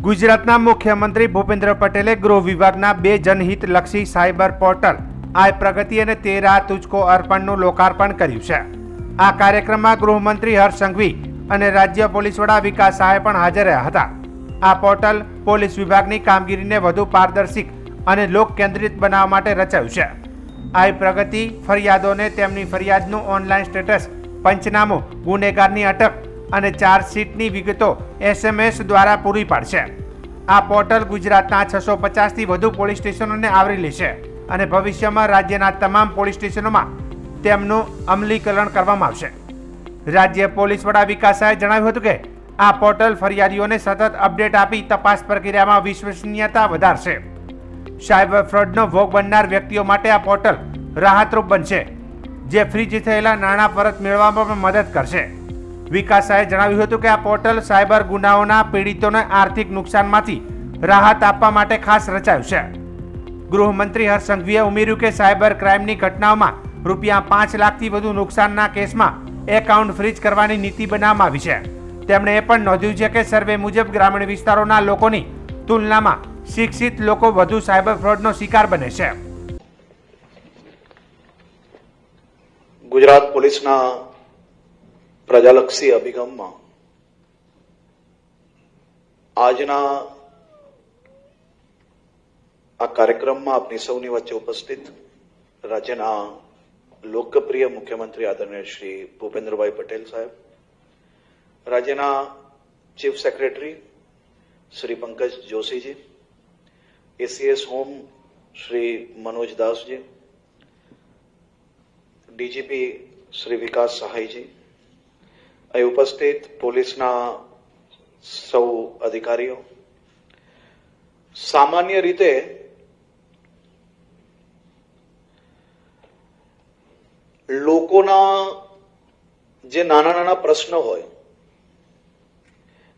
ગુજરાતના મુખ્યમંત્રી ભૂપેન્દ્ર પટેલે ગૃહ વિભાગના 2 જનહિતલક્ષી સાયબર પોર્ટલ આઈ પ્રગતિ અને તેરા તુજકો અર્પણનું લોકાર્પણ કર્યું છે। આ કાર્યક્રમમાં ગૃહમંત્રી હર્ષ સંઘવી અને રાજ્ય પોલીસ વડા વિકાસ સહાય પણ હાજર રહ્યા હતા। આ પોર્ટલ પોલીસ વિભાગની કામગીરીને વધુ પારદર્શક અને લોક કેન્દ્રિત બનાવવા માટે રચાયું છે। આઈ પ્રગતિ ફરિયાદોને તેમની ફરિયાદનું ઓનલાઈન સ્ટેટસ, પંચનામું, ગુનેગારની અટક અને ચાર્જશીટની વિગતો SMS દ્વારા પૂરી પાડશે। આ પોર્ટલ ગુજરાતના 650 થી વધુ પોલીસ સ્ટેશનોને આવરી લેશે અને ભવિષ્યમાં રાજ્યના તમામ પોલીસ સ્ટેશનોમાં તેમનું અમલીકરણ કરવામાં આવશે। રાજ્ય પોલીસ વડા વિકાસાએ જણાવ્યું હતું કે આ પોર્ટલ ફરિયાદીઓને સતત અપડેટ આપી તપાસ પ્રક્રિયામાં વિશ્વસનીયતા વધારશે। સાયબર ફ્રોડનો ભોગ બનનાર વ્યક્તિઓ માટે આ પોર્ટલ રાહતરૂપ બનશે, જે ફ્રીજ થયેલા નાણાં પરત મેળવવામાં પણ મદદ કરશે। વિકાસાએ જણાવ્યું હતું કે આ પોર્ટલ સાયબર ગુનાઓના પીડિતોને આર્થિક નુકસાનમાંથી રાહત આપવા માટે ખાસ રચાયું છે। ગૃહમંત્રી હર્ષ સંઘવીએ ઉમેર્યું કે સાયબર ક્રાઇમની ઘટનાઓમાં રૂપિયા 5 લાખથી વધુ નુકસાનના કેસમાં એકાઉન્ટ ફ્રીજ કરવાની નીતિ બનાવવામાં આવી છે। તેમણે એ પણ નોંધ્યું છે કે સર્વે મુજબ ગ્રામીણ વિસ્તારોના લોકોની તુલનામાં શિક્ષિત લોકો વધુ સાયબર ફ્રોડનો શિકાર બને છે। ગુજરાત પોલીસના પ્રજાલક્ષી અભિગમમાં આજના આ કાર્યક્રમમાં આપની સૌની વચ્ચે ઉપસ્થિત રાજ્યના લોકપ્રિય મુખ્યમંત્રી આદરણીય શ્રી ભૂપેન્દ્રભાઈ પટેલ સાહેબ, રાજ્યના ચીફ સેક્રેટરી શ્રી પંકજ જોશીજી, ACS હોમ શ્રી મનોજ દાસજી, DGP શ્રી વિકાસ સહાયજી, અહીં ઉપસ્થિત પોલીસના સૌ અધિકારીઓ, સામાન્ય રીતે લોકોના જે નાના નાના પ્રશ્નો હોય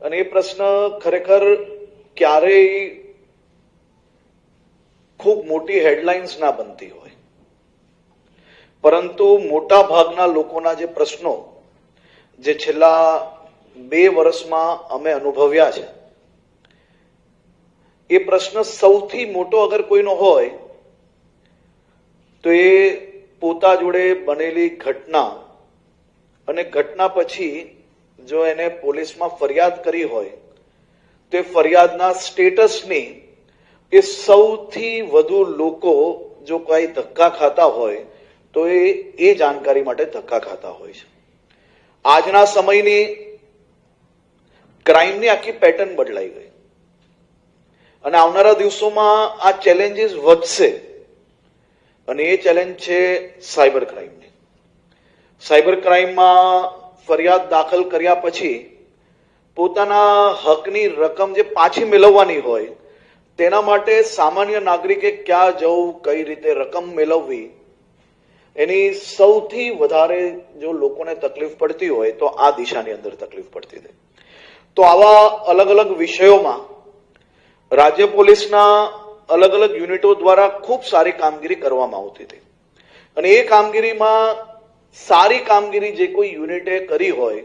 અને એ પ્રશ્ન ખરેખર ક્યારેય ખૂબ મોટી હેડલાઇન્સ ના બનતી હોય, પરંતુ મોટા ભાગના લોકોના જે પ્રશ્નો જે છેલ્લા 2 વર્ષમાં અમે અનુભવ્યા છે, એ પ્રશ્ન સૌથી મોટો અગર કોઈનો હોય તો એ પોતા જોડે બનેલી ઘટના અને ઘટના પછી જો એને પોલીસમાં ફરિયાદ કરી હોય તો એ ફરિયાદના સ્ટેટસની એ સૌથી વધુ લોકો જો કોઈ ધક્કા ખાતા હોય તો એ જાણકારી માટે ધક્કા ખાતા હોય છે। આજના સમયની ક્રાઇમની આખી પેટર્ન બદલાઈ ગઈ અને આવનારા દિવસોમાં આ ચેલેન્જીસ વધશે અને એ ચેલેન્જ છે સાયબર ક્રાઇમની। સાયબર ક્રાઇમમાં ફરિયાદ દાખલ કર્યા પછી પોતાના હકની રકમ જે પાછી મેળવવાની હોય તેના માટે સામાન્ય નાગરિકે ક્યાં જવું, કઈ રીતે રકમ મેળવવી, એની સૌથી વધારે જો લોકોને તકલીફ પડતી હોય તો આ દિશાની અંદર તકલીફ પડતી હતી। તો આવા અલગ અલગ વિષયોમાં રાજ્ય પોલીસના અલગ અલગ યુનિટો દ્વારા ખૂબ સારી કામગીરી કરવામાં આવતી હતી અને એ કામગીરીમાં સારી કામગીરી જે કોઈ યુનિટે કરી હોય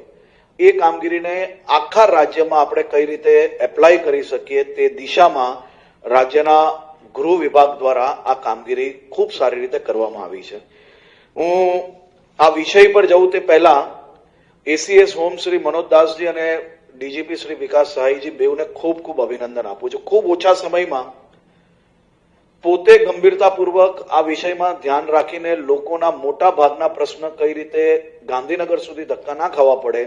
એ કામગીરીને આખા રાજ્યમાં આપણે કઈ રીતે એપ્લાય કરી શકીએ તે દિશામાં રાજ્યના ગૃહ વિભાગ દ્વારા આ કામગીરી ખૂબ સારી રીતે કરવામાં આવી છે। હું આ વિષય પર જઉં તે પહેલા ACS હોમ શ્રી મનોજ દાસજી અને DGP શ્રી વિકાસ સહાયજી બેઉને ખૂબ ખૂબ અભિનંદન આપું છું। ખૂબ ઓછા સમયમાં પોતે ગંભીરતાપૂર્વક આ વિષયમાં ધ્યાન રાખીને લોકોના મોટા ભાગના પ્રશ્ન કઈ રીતે ગાંધીનગર સુધી ધક્કા ના ખાવા પડે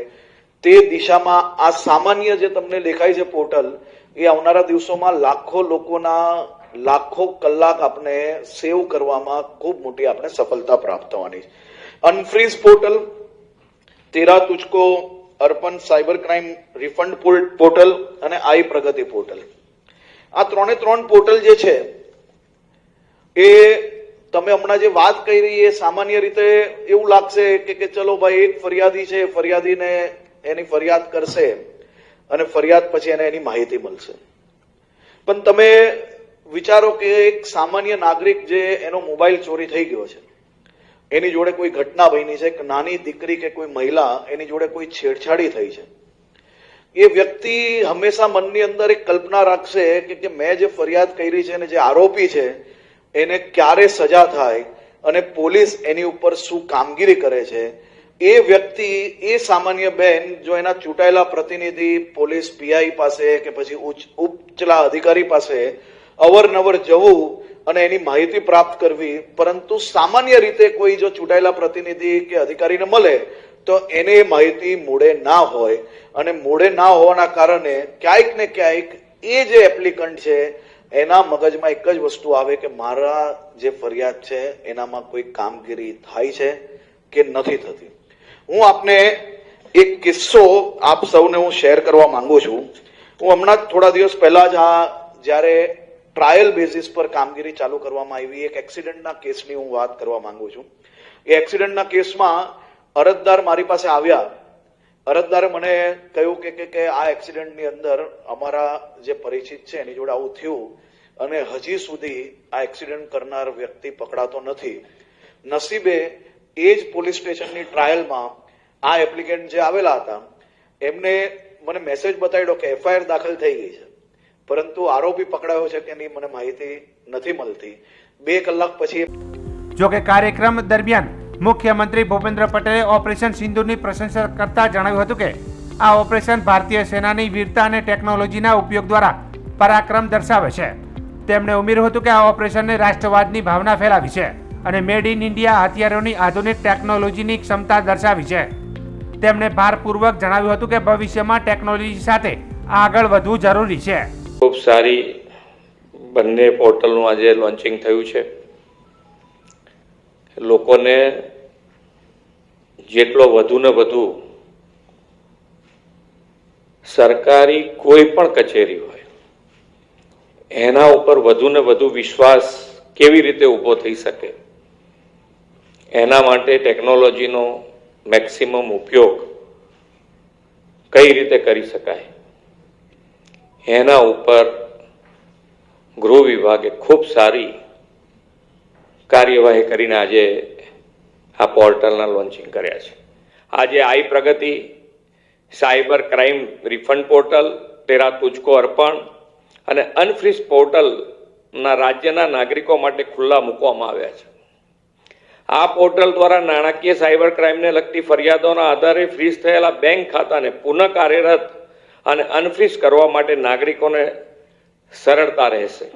તે દિશામાં આ સામાન્ય જે તમને દેખાય છે પોર્ટલ, એ આવનારા દિવસોમાં લાખો લોકોના લાખો કલાક આપણે સેવ કરવામાં ખૂબ મોટી આપણે સફળતા પ્રાપ્ત થવાની છે। અનફ્રીઝ પોર્ટલ, તેરા તુજકો અર્પણ સાયબર ક્રાઇમ રિફંડ પોર્ટલ અને આઈ પ્રગતિ પોર્ટલ, આ 3 પોર્ટલ જે છે એ તમે હમણાં જે વાત કરી એ સામાન્ય રીતે એવું લાગશે કે ચલો ભાઈ એક ફરિયાદી છે, ફરિયાદીને એની ફરિયાદ કરશે અને ફરિયાદ પછી એને એની માહિતી મળશે, પણ તમે વિચારો કે એક સામાન્ય નાગરિક જે એનો મોબાઈલ ચોરી થઈ ગયો છે, એની જોડે કોઈ ઘટના બની છે, એક નાની દીકરી કે કોઈ મહિલા એની જોડે કોઈ છેડછાડી થઈ છે, એ વ્યક્તિ હંમેશા મનની અંદર એક કલ્પના રાખશે કે મેં જે ફરિયાદ કરી છે અને જે આરોપી છે એને ક્યારે સજા થાય અને પોલીસ એની ઉપર શું કામગીરી કરે છે. એ વ્યક્તિ, એ સામાન્ય બેન જો એના ચૂંટાયેલા પ્રતિનિધિ પોલીસ પીઆઈ પાસે કે પછી ઉપચલા અધિકારી પાસે અવરનવર જવું અને એની માહિતી પ્રાપ્ત કરવી, પરંતુ સામાન્ય રીતે કોઈ જો ચૂંટાયેલા પ્રતિનિધિ કે અધિકારીને મળે તો એને એ માહિતી મૂળે ના હોય, અને મૂળે ના હોવાના કારણે ક્યાંક ને ક્યાંક એ જે એપ્લિકન્ટ છે એના મગજમાં એક જ વસ્તુ આવે કે મારા જે ફરિયાદ છે એનામાં કોઈ કામગીરી થાય છે કે નથી થતી. હું આપને એક કિસ્સો આપ સૌને હું શેર કરવા માંગુ છું. હું હમણાં જ થોડા દિવસ પહેલા જ જ્યારે ટ્રાયલ બેઝિસ પર કામગીરી ચાલુ કરવામાં આવી એક એક્સિડન્ટના કેસની હું વાત કરવા માંગુ છું. એ એક્સિડન્ટના કેસમાં અરજદાર મારી પાસે આવ્યા. અરજદારે મને કહ્યું કે આ એક્સિડન્ટની અંદર અમારા જે પરિચિત છે એની જોડે આવું થયું અને હજી સુધી આ એક્સિડન્ટ કરનાર વ્યક્તિ પકડાતો નથી. નસીબે એ જ પોલીસ સ્ટેશનની ટ્રાયલમાં આ એપ્લિકેન્ટ જે આવેલા હતા એમને મને મેસેજ બતાવ્યો કે એફઆઈઆર દાખલ થઈ ગઈ છે, પરંતુ આરોપી પકડાયો છે કે નહીં મને માહિતી નથી મળતી. 2 કલાક પછી જોકે કાર્યક્રમ દરમિયાન મુખ્યમંત્રી ભૂપેન્દ્ર પટેલે ઓપરેશન સિંદૂરની પ્રશંસા કરતા જણાવ્યું હતું કે આ ઓપરેશન ભારતીય સેનાની વીરતા અને ટેકનોલોજીના ઉપયોગ દ્વારા પરાક્રમ દર્શાવે છે. તેમણે ઉમેર્યું હતું કે આ ઓપરેશનને રાષ્ટ્રવાદની ભાવના ફેલાવી છે અને મેડ ઇન ઇન્ડિયા હથિયારોની આધુનિક ટેકનોલોજીની ક્ષમતા દર્શાવી છે. તેમણે ભારપૂર્વક જણાવ્યું હતું કે ભવિષ્યમાં ટેકનોલોજી સાથે આગળ વધવું જરૂરી છે. ખૂબ સારી બંને પોર્ટલનું આજે લોન્ચિંગ થયું છે. લોકોને જેટલો વધુ ને વધુ સરકારી કોઈ પણ કચેરી હોય એના ઉપર વધુ ને વધુ વિશ્વાસ કેવી રીતે ઊભો થઈ શકે એના માટે ટેકનોલોજીનો મેક્સિમમ ઉપયોગ કઈ રીતે કરી શકાય એના ઉપર ગૃહ વિભાગે ખૂબ સારી કાર્યવાહી કરીને આજે આ પોર્ટલના લોન્ચિંગ કર્યા છે. આજે આઈ પ્રગતિ, સાયબર ક્રાઇમ રિફંડ પોર્ટલ, તેરા તુજકો અર્પણ અને અનફ્રીઝ પોર્ટલના રાજ્યના નાગરિકો માટે ખુલ્લા મૂકવામાં આવ્યા છે. આ પોર્ટલ દ્વારા નાણાકીય સાયબર ક્રાઇમને લગતી ફરિયાદોના આધારે ફ્રીઝ થયેલા બેંક ખાતાને પુનઃ કાર્યરત અને અનફ્રીઝ કરવા માટે નાગરિકોને સરળતા રહેશે.